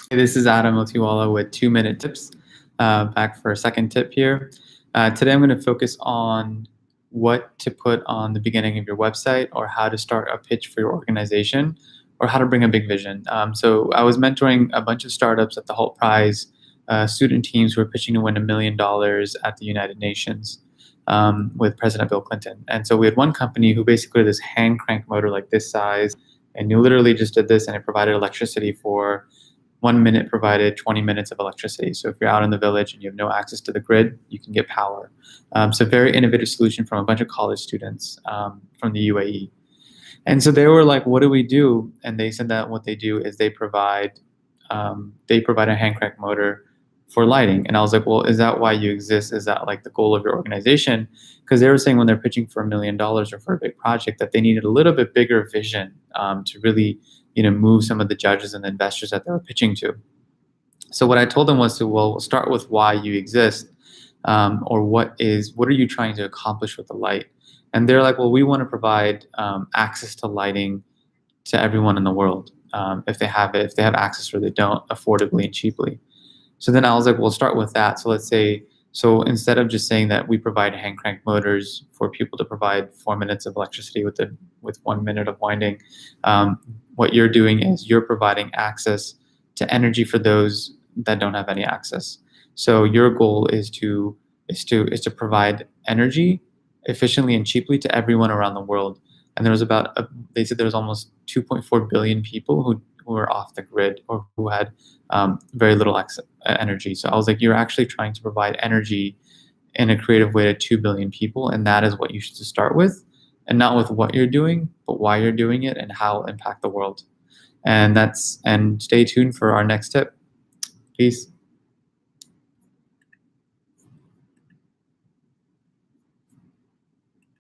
Hey, this is Adam Motiwala with 2-minute tips. Back for a second tip here. Today I'm going to focus on what to put on the beginning of your website, or how to start a pitch for your organization, or how to bring a big vision. So I was mentoring a bunch of startups at the Holt Prize, student teams who were pitching to win $1 million at the United Nations with President Bill Clinton. And so we had one company who basically had this hand crank motor like this size, and you literally just did this and it provided electricity for 1 minute, provided 20 minutes of electricity. So if you're out in the village and you have no access to the grid, you can get power. So very innovative solution from a bunch of college students from the UAE. And so they were like, "What do we do?" And they said that what they do is they provide a hand crank motor for lighting. And I was like, "Well, is that why you exist? Is that like the goal of your organization?" Because they were saying when they're pitching for $1 million or for a big project, that they needed a little bit bigger vision to really, move some of the judges and the investors that they were pitching to. So what I told them was to, well, we'll start with why you exist, or what are you trying to accomplish with the light? And they're like, well, we want to provide access to lighting to everyone in the world, if they have it, if they have access or they don't, affordably and cheaply. So then I was like, we'll start with that. So let's say, so instead of just saying that we provide hand crank motors for people to provide 4 minutes of electricity with 1 minute of winding, what you're doing is you're providing access to energy for those that don't have any access. So your goal is to provide energy efficiently and cheaply to everyone around the world. And there was they said there was almost 2.4 billion people who were off the grid, or who had very little energy. So I was like, you're actually trying to provide energy in a creative way to 2 billion people, and that is what you should start with, and not with what you're doing, but why you're doing it and how it'll impact the world. And stay tuned for our next tip. Peace.